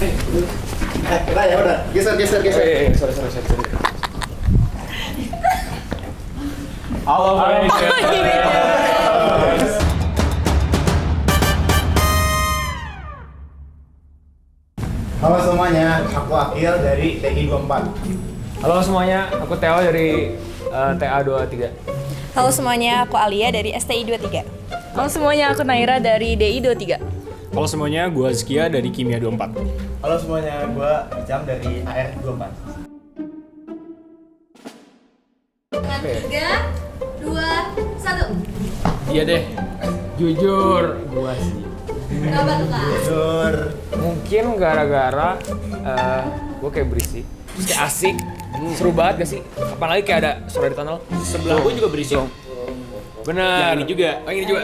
Kira ya udah. Geser. Sorry. Halo, Halo semuanya, aku Akil dari TI 24. Halo semuanya, aku Theo dari TA23. Halo semuanya, aku Alia dari STI 23. Halo semuanya, aku Naira dari DI 23. Halo semuanya, gue Azkia dari Kimia 24. Halo semuanya, gue Ijam dari AR 24. 3, 2, 1. Iya deh, jujur gue sih. Kenapa tuh Kak? Jujur. Mungkin gara-gara gue kayak berisik, terus kayak asik, seru banget gak sih? Apalagi kayak ada suara di tunnel. Sebelah gue juga berisik. Bener. Yang ini juga. Oh, ini juga.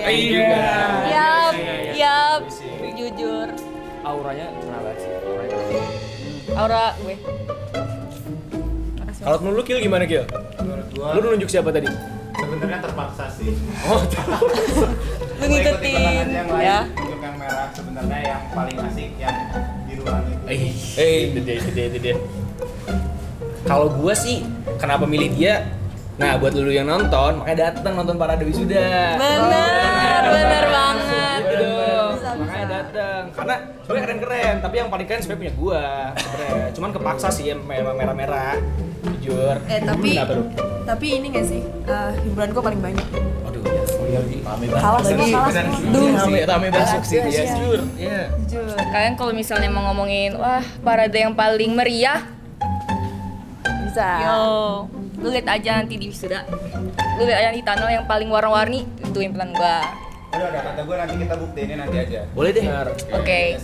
Yap, jujur. Auranya kena banget sih. Aura gue. Kalau menurut lu Kil gimana Kil? Menurut gue, Lu nunjuk siapa tadi? sebenarnya terpaksa sih. Oh, Lu ngikutin yang lain, ya. untuk yang merah sebenarnya yang paling asik yang biruan itu. itu dia. Kalau gue sih, kenapa milih dia? Nah, buat lu yang nonton, makanya datang nonton Parade Wisuda. Bener banget. Makanya datang. Karena sebenarnya keren-keren, tapi yang paling keren sebenarnya punya gua. Sebenarnya. Cuman kepaksa sih yang merah-merah. Jujur. Kenapa lu? Tapi ini gak sih, hiburan gue paling banyak. Aduh, Kalah semua. rame masuk sih dia. Jujur. Iya. Jujur. Kalian kalau misalnya mau ngomongin, wah parade yang paling meriah, Bisa. yo, lu lihat aja nanti di wisuda. Lu lihat aja di tunnel yang paling warna-warni, itu impian gua. Udah kata gue nanti kita buktiinnya nanti aja. Boleh deh. Oke.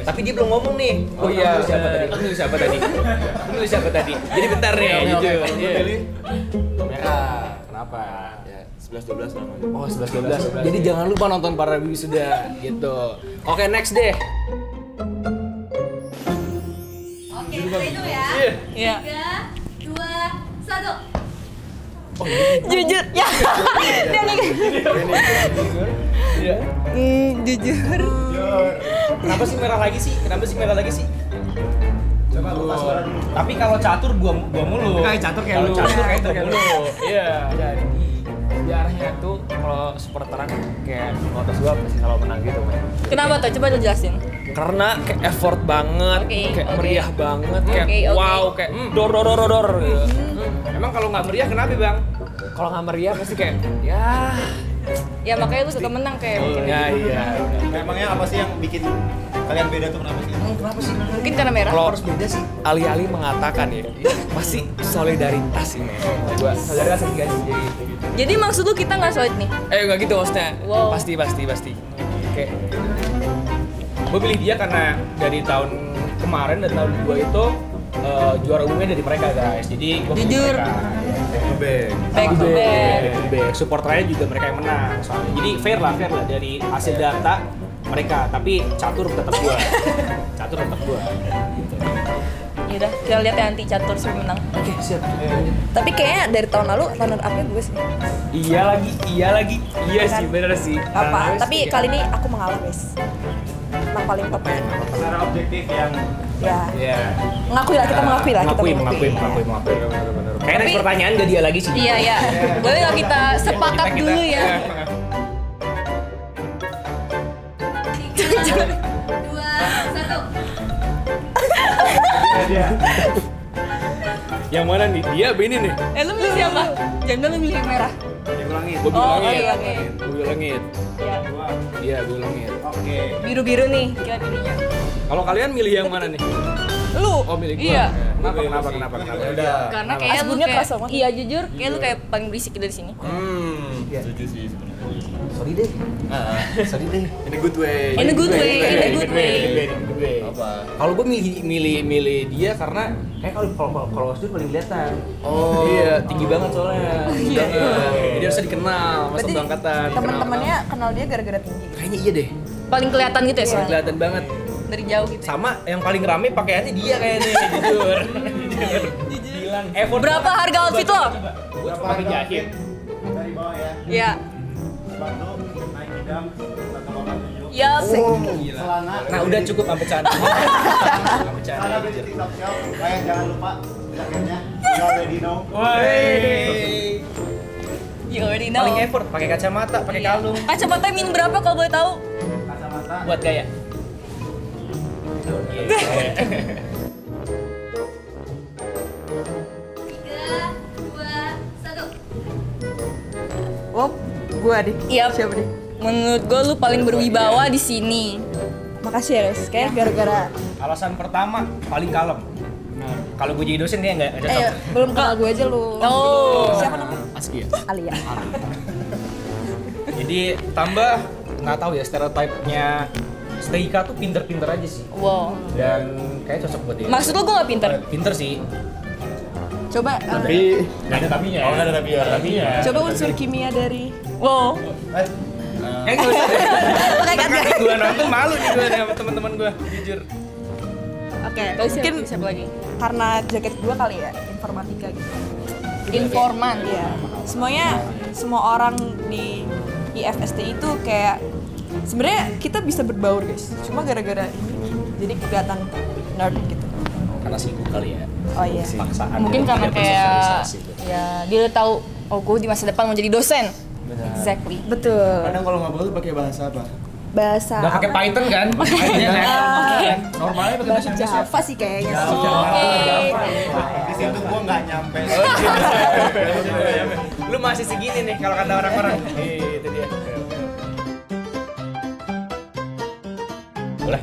Tapi dia belum ngomong nih. Oh iya. Lu siapa tadi? Lu siapa tadi? Jadi bentar nih, jujur. Pilih. Merah. Kenapa? Ya, 11-12 namanya. Oh, 11-12. Jadi jangan lupa nonton Parade Wisuda gitu. Oke, next deh. Oke, kita hitung ya. Iya. 3, 2, 1. Jujur. Ya. Dia nih. Iya. Jujur. Kenapa sih merah lagi sih? Coba buka suara dulu. Tapi kalau catur gua mulu. Kayak catur kayak Kalau lu. catur kayak Catur gua kayak mulu. Iya. Jadi biarnya tuh kalau supporteran kayak motos gua pasti selalu menang gitu, men. Kenapa tuh? Coba lu jelasin. Karena kayak effort banget, Oke, kayak oke. meriah banget, kayak Oke. wow, kayak dor gitu. Emang kalau nggak meriah kenapa, Bang? Kalau nggak meriah pasti kayak ya Ya makanya lu suka menang kayak mungkin. ya iya. Emangnya apa sih yang bikin kalian beda tuh kenapa sih? Mungkin karena merah. Kalau harus beda sih, alih-alih mengatakan ya, pasti solidaritas ini. Gua solidaritas sih guys. Jadi maksud lu kita nggak solid nih? Nggak gitu maksudnya. Wow. Pasti. Kayak Gue pilih dia karena dari tahun kemarin dan tahun kedua itu juara umumnya dari mereka guys. Jadi gue pilih Jujur. mereka. Back to back. Back. Supporternya juga mereka yang menang soalnya. Jadi fair lah dari hasil data mereka. Tapi catur tetap gua. Yaudah, kita lihat ya nanti catur siapa menang. Oke siap. Tapi kayaknya dari tahun lalu runner up-nya gue sih. Iya lagi. Iya sih bener sih. Apa? Nah, Tapi kali ini aku mengalah guys. Menang paling top. Secara objektif yang Ya. Iya. Mengakui lah, kita mengakui lah. Mengakui. Kayaknya next pertanyaan gak dia lagi sih. Iya. Boleh nggak kita sepakat dulu ya? 3, 2, 1. Yang mana nih? Dia apa ini nih? Lu milih siapa? Jangan lu milih yang merah. diulangin. Gue Oh, bilangin. oke. Gue bilangin. Ya. Iya, gue bilangin. Oke. Biru-biru nih, kita pilihnya. Kalau kalian milih yang mana nih? Lu? Oh, milih gue. Iya. Kenapa? Udah. Karena kayak lu Asbunnya kayak, keras banget. iya jujur, kayak lu kayak paling berisik dari sini. Setuju sih sebenarnya. Sorry deh. In a good way. In a good way, in a good way. Apa? Kalau gue milih dia karena kayak kalau Wasdur paling kelihatan. Oh. Iya, tinggi banget soalnya. Iya. Jadi harusnya dikenal mas Berarti angkatan. teman-temannya kenal dia gara-gara tinggi. Kayaknya iya deh. Paling kelihatan gitu ya soalnya. Kelihatan banget. Dari jauh gitu. Sama yang paling rame pakaiannya dia kayaknya jujur. Bilang effort. Berapa harga outfit lo? Gue cuma pakai jahit. Dari bawah ya. Iya. Sepatu Nike Dunk 1,7. Yap. Celana. Nah udah cukup sampai canda. Sampai Celana canda. beli di TikTok Shop. Kayak jangan lupa jaketnya. You already know. Woi. You already know. Paling effort pakai kacamata, pakai kalung. Kacamata min berapa kalau boleh tahu? Kacamata. Buat gaya. Tiga, dua, satu. Oh, gua deh. Iya. Siapa deh? Menurut gue lu paling berwibawa di sini. Makasih ya, Res. Kayak gara-gara Alasan pertama paling kalem. Kalau gue jadi dosen dia nggak cocok. belum kenal gue aja lu. Oh. Siapa namanya? Aski ya. Alia. Jadi tambah nggak tahu ya stereotipnya Steika tuh pinter-pinter aja sih. Wow. Dan kayak cocok buat dia. Maksud lu gue gak pinter? Pinter sih. Coba Nggak ada tapinya. Oh nggak ada tapinya. coba unsur kimia dari Wow. Kayak nggak usah deh. Oke, Nanti gue nonton malu nih gue sama teman-teman gue, jujur. Oke, Terus mungkin siapa lagi? karena jaket gua kali ya, informatika gitu. Informan. Iya. Semuanya semua orang di IFST itu kayak sebenarnya kita bisa berbaur, guys. Cuma gara-gara ini jadi kelihatan nerd gitu. Karena sibuk kali ya. Oh iya. Paksaan. Mungkin karena Biar kayak bersosialisasi gitu. ya dia udah tahu oh gue di masa depan mau jadi dosen. Exactly. Betul. Kadang kalau ngobrol tuh pakai bahasa apa? Bahasa Nggak pakai apa? Python kan? Python kan? Normalnya pakai bahasa Bahasa Indonesia. Java sih kayaknya. Di situ gua nggak nyampe. Lu masih segini nih kalau kata orang-orang. Itu dia. Boleh.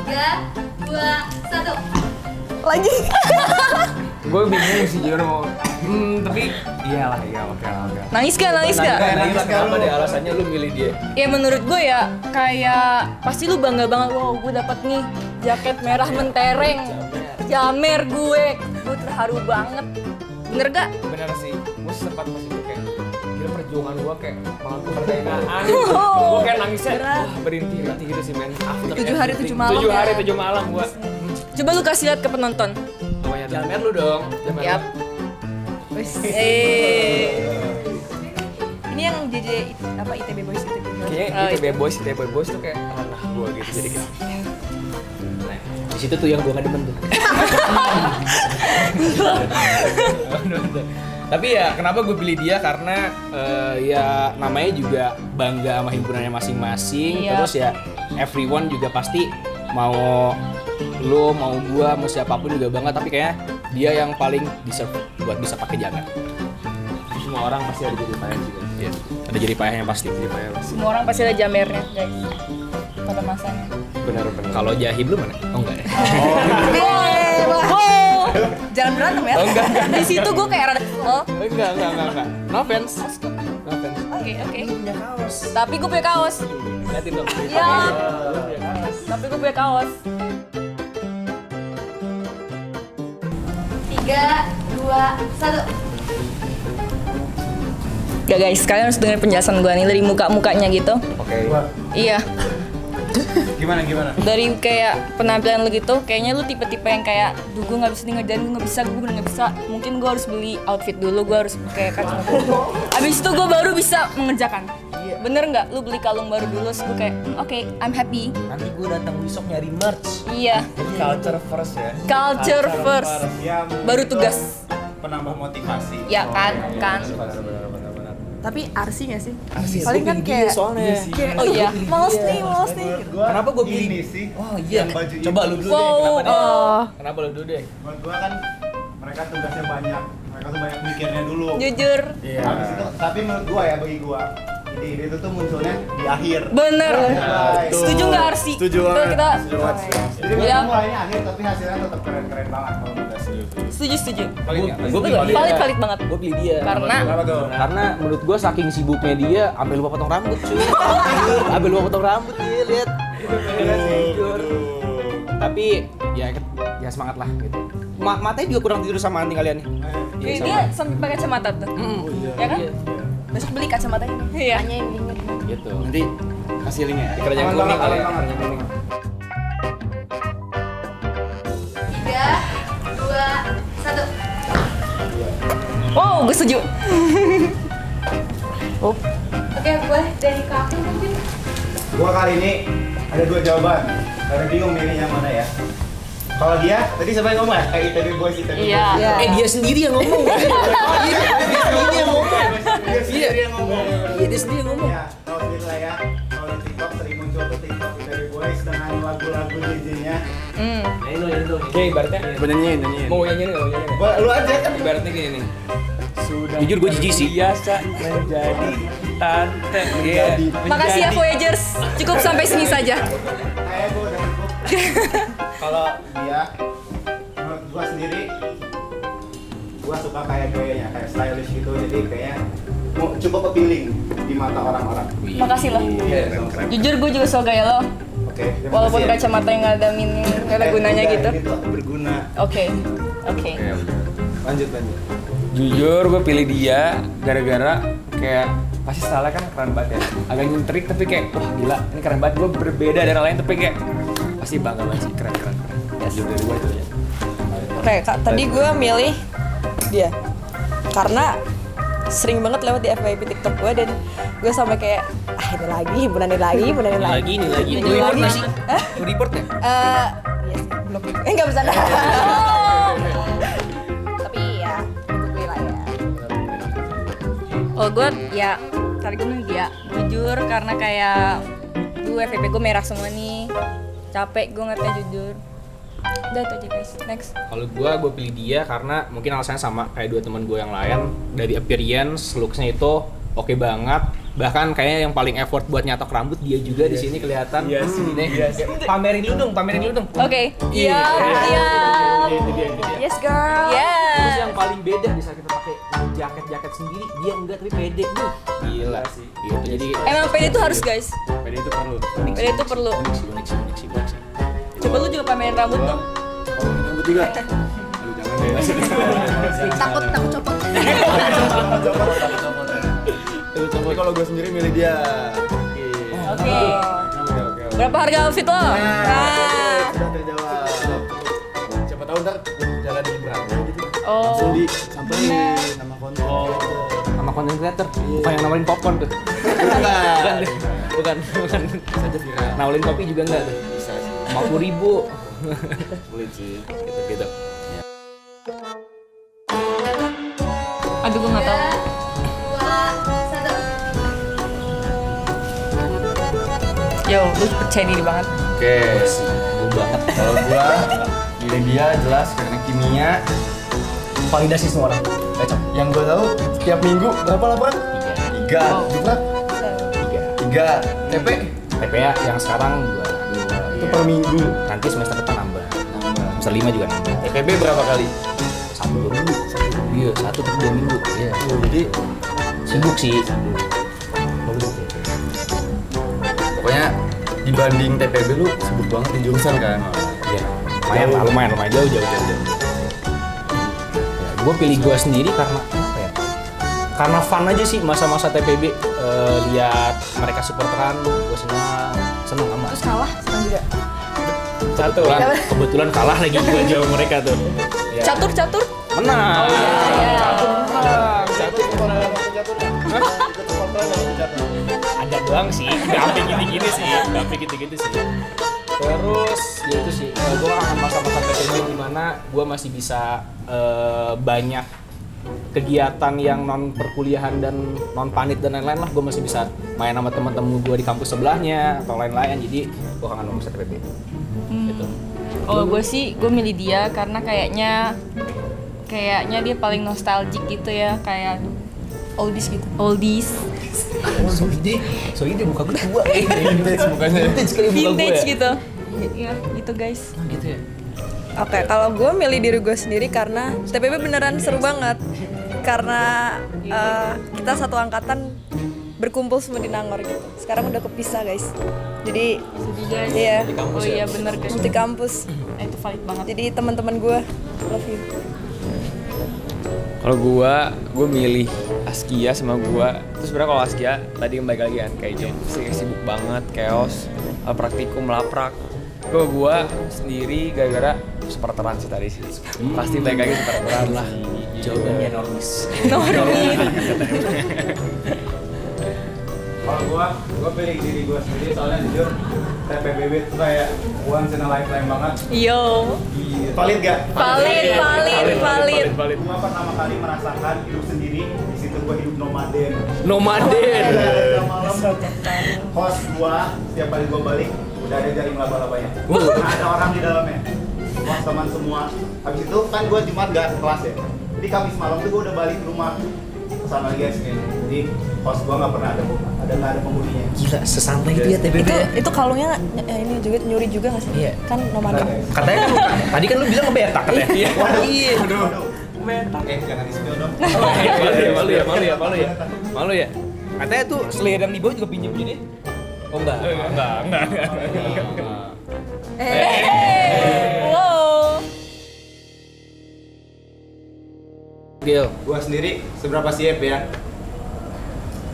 Tiga, dua, satu. Lagi. Gue bingung sih jujur mau. Tapi iyalah, iya oke. Nangis gak? Nangis gak? Nangis kenapa deh alasannya lu milih dia? Ya menurut gue ya kayak pasti lu bangga banget, wow gue dapat nih jaket merah mentereng, jamer gue terharu banget, bener gak? Bener sih, gue sempat pas itu kayak gila perjuangan gue kayak malam kemerdekaan. Oh. Gue kayak nangisnya, wah berhenti gitu sih men. 7 hari 7 malam. 7 hari ya. 7 malam gue. Coba lu kasih lihat ke penonton. Jamer lu dong. Jamer Yap. lu. Ini yang JJ apa ITB Boys itu gitu. Kayaknya ITB Boys tuh kayak ranah gue gitu jadi kayak. Di situ tuh yang gua nggak demen tuh. Tapi ya kenapa gue pilih dia karena ya namanya juga bangga sama himpunannya masing-masing. Iya. Terus ya everyone juga pasti mau lu mau gua mau siapapun juga bangga. Tapi kayaknya dia yang paling deserve buat bisa pakai jaket. Semua orang pasti ada jadi payah sih. Iya. Ada jadi payahnya pasti. Semua orang pasti ada jamernya guys pada masanya. Bener. Kalau Jahib lu mana? Oh enggak ya. Wow. Jangan berantem ya. Oh enggak. Di situ gue kayak rada oh. Enggak. No offense. Oke. Tapi gue punya kaos. Liatin dong. Iya. Tapi gue punya kaos. Tiga, dua, satu. Gak guys, kalian harus dengerin penjelasan gue nih dari muka-mukanya gitu. Oke. Iya. Gimana? Dari kayak penampilan lu gitu, kayaknya lu tipe-tipe yang kayak, duh gue nggak bisa nih ngerjain, gue bener nggak bisa. Mungkin gue harus beli outfit dulu, gue harus pakai kacamata dulu. Abis itu gue baru bisa mengerjakan. Bener nggak? Lu beli kalung baru dulu, terus gue kayak, oke, I'm happy. Nanti gue datang besok nyari merch. Iya. Culture first ya. Culture first. Ya, Baru itu tugas. Penambah motivasi. Ya kan. Tapi arsi nggak sih? Arsi. Paling kan kayak soalnya. Oh iya. males nih gitu. Kenapa gua pilih? ini sih? Oh iya. Yang baju Coba ini. lu dulu Wow. deh. Kenapa deh? Oh, Kenapa lu dulu deh? Buat gua kan mereka tugasnya banyak. Mereka tuh banyak mikirnya dulu. Jujur. Habis itu, tapi menurut gua ya bagi gua ide itu tuh munculnya di akhir. Bener. Right. Setuju nggak Arsi? Setuju Kita, banget. kita Setuju banget. Jadi menurut Iya. gua mulainya akhir tapi hasilnya tetap keren banget kalau menurut saya. setuju. Gue pilih dia. Valid banget. Gue pilih dia. Karena Kenapa tuh? Karena menurut gue saking sibuknya dia sampai lupa potong rambut cuy. Sampai lupa potong rambut dia lihat. Jujur. Tapi ya semangat lah gitu. Matanya juga kurang tidur sama anting kalian nih. dia sampai pakai kacamata tuh. Ya kan? besok beli kacamata ini. Iya. Tanya yang dingin. Gitu. Nanti kasih linknya ya. Di keranjang Aman kuning banget, kali ya. aman banget. Keranjang kuning. Tiga, dua, satu. Wow, gue setuju. Oke, boleh dari kaku mungkin. Gua kali ini ada 2 jawaban. Karena bingung milih yang mana ya. Kalau dia, tadi siapa yang ngomong ya? ITB Boys, ITB Iya. Boys. Dia sendiri yang ngomong. Dia sendiri yang ngomong. Dia sendiri yang ngomong. Iya, dia sendiri yang ngomong. Ya, tahu sendiri lah ya. Kalau di TikTok sering muncul tuh TikTok ITB Boys dengan lagu-lagu DJ-nya. Oke, ibaratnya Nyanyiin. mau nyanyiin nggak mau nyanyiin? Lu aja kan. Ibaratnya gini nih. Sudah Jujur gue jijik sih. biasa menjadi tante. Iya. Makasih ya Voyagers. Cukup sampai sini saja. Kayak gua udah cukup. Kalau dia, menurut gua sendiri, gua suka kayak gayanya, kayak stylish gitu. Jadi kayaknya cukup appealing di mata orang-orang. Makasih loh. Jujur gue juga suka gaya lo. Oke. terima Walaupun kasih ya. kacamata yang nggak ada nggak ada gunanya Udah, gitu. Gitu, berguna. Oke. Lanjut. Jujur gue pilih dia gara-gara kayak pasti style kan keren banget ya. Agak nyentrik tapi kayak wah gila ini keren banget. Gue berbeda dari lain tapi kayak pasti bangga banget sih keren. Jujur dari gue itu ya. Oke, Kak, tadi gue milih dia karena sering banget lewat di FYP TikTok gue dan gue sampai kayak ini lagi, hiburan ini lagi. Ini lagi. Ini Lu report lagi. nggak sih? Hah? Lu report ya? Iya sih, belum. Nggak bisa. Tapi ya, ikut gue lah ya. Oh gue ya tadi gue milih dia. Jujur karena kayak gue FVP gue merah semua nih. Capek gue ngeliatnya jujur. Udah itu aja guys. Next. Kalau gue pilih dia karena mungkin alasannya sama kayak 2 teman gue yang lain. Dari appearance, looks-nya itu oke banget. Bahkan kayaknya yang paling effort buat nyatok rambut dia juga di sini kelihatan. Iya sih. Nih, pamerin dulu dong. Oke. Iya. Yes girl. Terus Yeah. yang paling beda di saat kita pakai jaket sendiri, dia enggak tapi pede. Gila sih. Gitu. Jadi Emang pede itu harus guys. Pede itu perlu. Pede itu perlu. unik sih. Coba lu juga pamerin rambut dong. Rambut juga. Aduh, jangan deh. Takut copot. Tapi kalau gue sendiri milih dia. Oke. Berapa harga outfit lo? Nah. Sudah terjawab. Siapa tahu ntar jalan di Brangko gitu. Oh. Langsung disamperin nama konten. Sama content creator. Bukan yang nawarin popcorn tuh. Bukan. Saja viral. Nawarin kopi juga enggak tuh. Bisa sih. 50.000. Sulit sih. Gitu. Aduh gue nggak tahu. 2, 1. Yo, lu percaya diri banget. Oke. Gue banget. Kalau gua milih dia jelas karena kimia. Validasi semua orang. Cocok. Yang gua tahu setiap minggu berapa laporan? 3. Jumlah? 3. TP? TPA yang sekarang 2. Itu per minggu. Nanti semester depan nambah. Semester 5 juga nambah. TPB berapa kali? 1-2 minggu. Iya, 1-2 minggu. Iya. Jadi Sibuk sih. pokoknya dibanding TPB lu sibuk banget di jurusan kan? Iya. Lumayan jauh. Ya, gue pilih gue sendiri karena apa ya? Karena fun aja sih masa-masa TPB. Lihat mereka supporteran, gue seneng sama. Terus kalah, senang juga. Kebetulan kalah lagi gue jauh mereka tuh. Ya. Catur. Menang. Ada doang sih, nggak sampai gitu-gitu sih. Terus ya itu sih, gue akan masa-masa PTB di mana gue masih bisa banyak kegiatan yang non perkuliahan dan non panit dan lain-lain lah. Gue masih bisa main sama teman-teman gue di kampus sebelahnya atau lain-lain. Jadi gue kangen sama PTB. Gitu. Oh gue sih gue milih dia karena kayaknya dia paling nostalgic gitu ya, kayak oldies gitu. Oldies. Soalnya dia muka gue tua. Vintage mukanya. Vintage kali muka gue. Vintage Ya? gitu. Ya, gitu guys. Gitu ya. Oke, kalau gue milih diri gue sendiri karena TPB beneran seru banget. Karena kita satu angkatan berkumpul semua di Nangor gitu. Sekarang udah kepisah guys. Jadi Sedih guys. iya, Oh iya bener guys. multi kampus. Itu valid banget. Jadi teman-teman gue love you. Kalau gue milih Askia sama gue. Terus sebenarnya kalau Askia tadi kembali lagi kan kayak Jen sibuk banget, chaos, praktikum, laprak. Kalau gue sendiri gara-gara supporteran sih tadi sih. Pasti baik lagi supporteran lah. Jawabannya normis. Kalau gua pilih diri gua sendiri soalnya jujur TPBB itu kayak once in a lifetime banget. Yo. Valid gak? Valid. Gua pertama kali merasakan hidup sendiri, di situ gua hidup nomaden. Nomaden. Malam host gua setiap kali gua balik udah ada jaring laba-labanya. Nah, ada orang di dalamnya. Host teman semua. Habis itu kan gua Jumat gak kelas ya. Jadi Kamis malam tuh gua udah balik ke rumah sama guys nih. Jadi host gua nggak pernah ada penghuninya. Gila, sesantai dia TBB. Itu kalungnya ini juga nyuri juga nggak sih? Iya. Kan nomaden. Katanya kan tadi kan lu bilang ngebetak katanya. Iya. Iya. Waduh. Jangan di-spill dong. Malu ya. Katanya tuh selera yang di bawah juga pinjem gini. Oh enggak. Wow. Gil. Gua sendiri seberapa siap ya?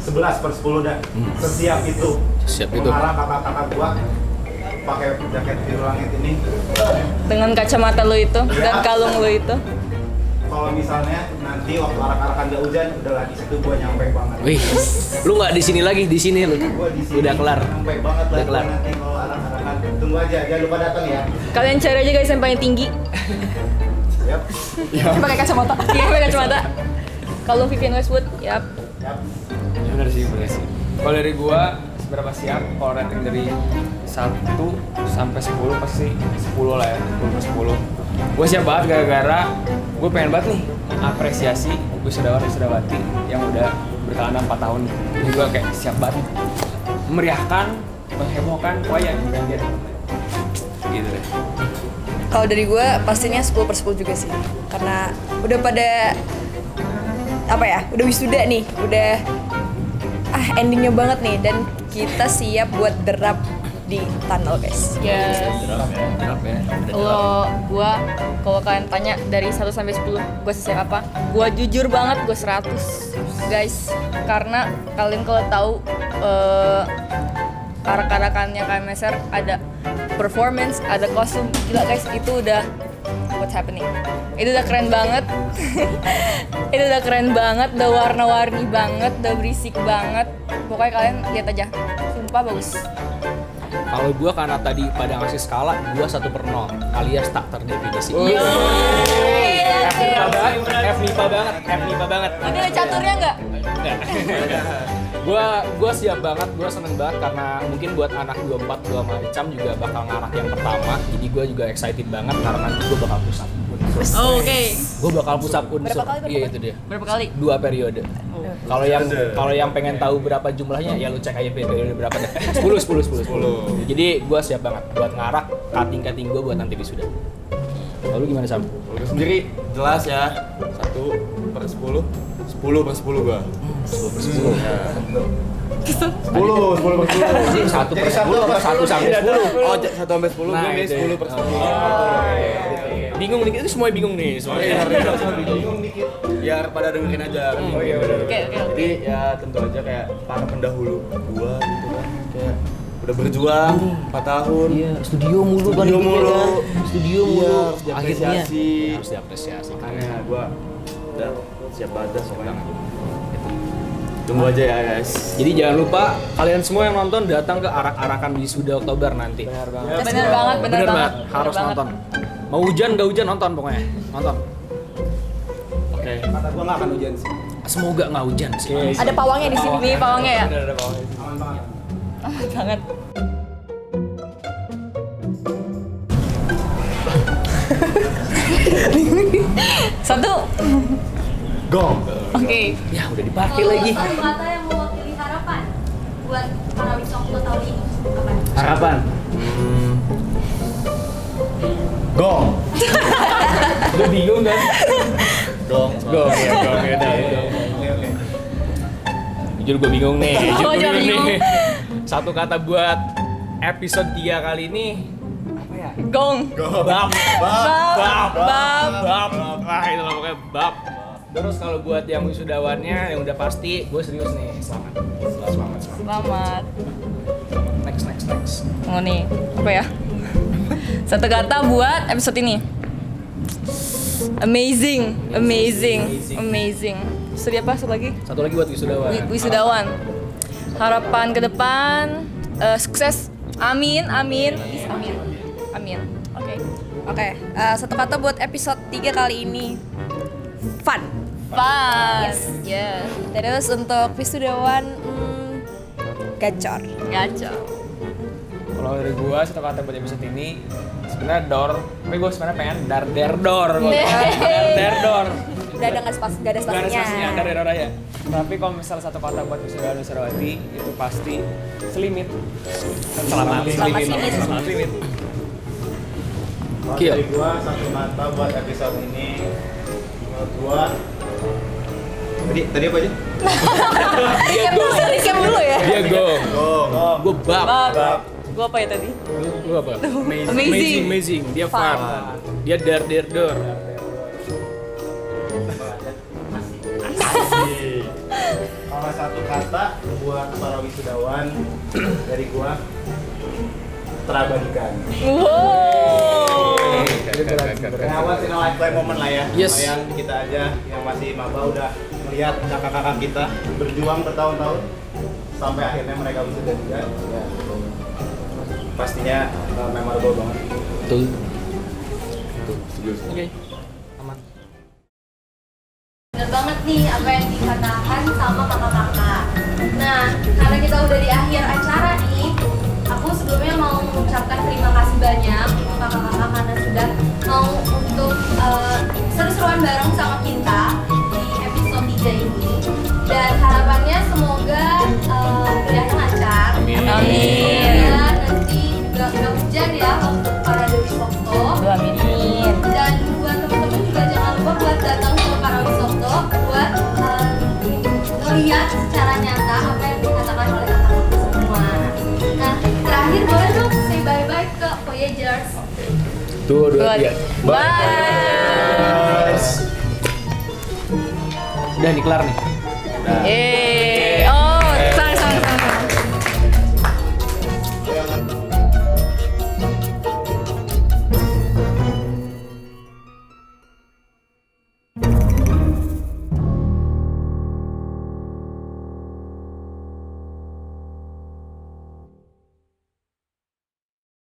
11/10 dah. Sesiap itu. Sesiap itu. Mengarah kakak-kakak gua pakai jaket biru langit ini. Dengan kacamata lu itu dan kalung lu itu. Kalau misalnya nanti waktu arak-arakan gak hujan, udahlah di situ gua nyampe banget. Wih, lu nggak di sini lagi, di sini lu. Gua di sini Udah kelar. Nyampe banget Udah lah kelar. nanti kalau arak-arakan. Tunggu aja, jangan lupa datang ya. Kalian cari aja guys yang paling tinggi. Yap. Pakai kacamata. Iya, pakai kacamata. Kalung Vivienne Westwood, yap. Yap. Ya bener sih. Kalau dari gua seberapa siap? Kalau rating dari 1 sampai 10 pasti 10 lah ya, 10/10. Gue siap banget gara-gara gue pengen banget nih apresiasi wisudawati yang udah berkelana 4 tahun. Jadi gue kayak siap banget memeriahkan, menghebohkan, pokoknya gantian gitu deh. Kalau dari gue pastinya 10/10 juga sih. Karena udah pada udah wisuda nih, udah endingnya banget nih dan kita siap buat derap di tunnel guys. Yes. Drop ya. Kalau kalian tanya dari 1 sampai 10, gue siap apa? Gue jujur banget, gue 100 guys. Karena kalian kalau tahu arak-arakannya KMSR ada performance, ada kostum, gila guys, itu udah what's happening. Itu udah keren banget. Itu udah keren banget, udah warna-warni banget, udah berisik banget. Pokoknya kalian lihat aja, sumpah bagus. Kalau gua karena tadi pada ngasih skala, gua 1/0 alias tak terdefinisi. FNIPA banget. Nanti ada caturnya nggak? Gua siap banget, gua seneng banget karena mungkin buat anak 24 gua sama Icam juga bakal ngarak yang pertama. Jadi gua juga excited banget karena nanti gua bakal push up. Oh, oke. Gua bakal push up unsur. Berapa kali? Iya itu dia. Berapa kali? 2 periode. Kalau yang pengen tahu berapa jumlahnya ya lu cek aja periode berapa deh. 10. Jadi gua siap banget buat ngarak cutting gua buat nanti wisuda. Lalu gimana Sam? Gue sendiri jelas ya. 1/10, 10/10 gua. 10/10. Ya. 10/10. Jadi 1/10 apa 1 sampai 10? Oh, 1 sampai 10 Nah, gue nih itu ya. 10/10. Bingung nih, itu semua bingung nih. Bingung dikit. Biar pada dengerin aja. Oh iya benar. Oke. Jadi ya tentu aja kayak para pendahulu gua gitu kan. Kayak udah berjuang 4 tahun. Iya, studio mulu kan Studio gitu ya mulu. kan. Studio Iya, mulu. harus diapresiasi. Harus diapresiasi. Makanya gua udah siap banget dah pokoknya. Tunggu aja ya guys. Jadi jangan lupa kalian semua yang nonton datang ke arak-arakan wisuda Oktober nanti. Benar banget. Bener banget, bener banget. Harus Bener banget. nonton. Mau hujan gak hujan nonton pokoknya. Nonton. Oke. Kata gua nggak akan hujan sih. Semoga nggak hujan sih. Ada pawangnya di sini. Nih pawangnya ya. Bener ada pawangnya. Aman banget. Aman banget. Satu. Go. Oke. Ya udah dipakai lagi. Satu kata yang mewakili harapan buat para wisoklo tahun ini. Apa? Harapan. Go. Gue bingung kan? Dong. Oke. Jujur gue bingung nih. Oh, jangan bingung. Satu kata buat episode 3 kali ini apa ya? Gong. Bab. Bab. Wah itu lah pokoknya bab. Terus kalau buat yang wisudawannya yang udah pasti gue serius nih. Selamat. Selamat. Next. Oh nih, apa ya? Satu kata buat episode ini. Amazing. Studi apa satu lagi? Satu lagi buat wisudawan. Wisudawan. harapan ke depan sukses. Amin, amin. Amin. Amin. Oke. Oke, satu kata buat episode 3 kali ini. Fun. Fun. Yes. Yeah. Terus untuk wisudawan gacor. Gacor. Kalau dari gua satu kata buat episode ini sebenarnya door, tapi gua sebenarnya pengen dar der door. Udah ada nggak Gak ada spasinya, spasinya. dar der aja. Tapi kalau misalnya satu kata buat wisudawan wisudawati itu pasti selimit. Selamat selimit. Selamat selimit. Kalau Kill. dari gua satu kata buat episode ini, menurut gua tadi apa aja? Dia go. Recap dulu ya. Dia go. Go. Gue bab. Bab. Gua apa ya tadi? Gue apa? Amazing. Amazing. Dia fun. Dia dar der door. Kalau satu kata buat para wisudawan dari gua terabadikan. Wow. Once in a lifetime moment lah ya. Yes. Yang kita aja yang masih maba udah melihat kakak-kakak kita berjuang bertahun-tahun sampai akhirnya mereka wisuda juga. Ya. Pastinya memorable banget. Betul. Oke. Aman. Bener banget nih apa yang dikatakan sama kakak-kakak. Nah, karena kita udah di akhir acara nih, aku sebelumnya mau mengucapkan terima kasih banyak untuk kakak-kakak karena sudah mau untuk seru-seruan bareng sama kita di episode 3 ini. Dan harapannya semoga kuliahnya lancar. Amin. Amin. Dan nanti juga nggak hujan ya untuk para Dewi Sokto. Amin. Dan buat teman-teman juga jangan lupa buat datang ke Parawisokto buat ngeliat secara nyata apa yang dikatakan oleh kakak-kakak semua. Nah, terakhir boleh dong say bye-bye ke Voyagers. Tuh, dua dia. Bye. Udah nih kelar nih. Yeay.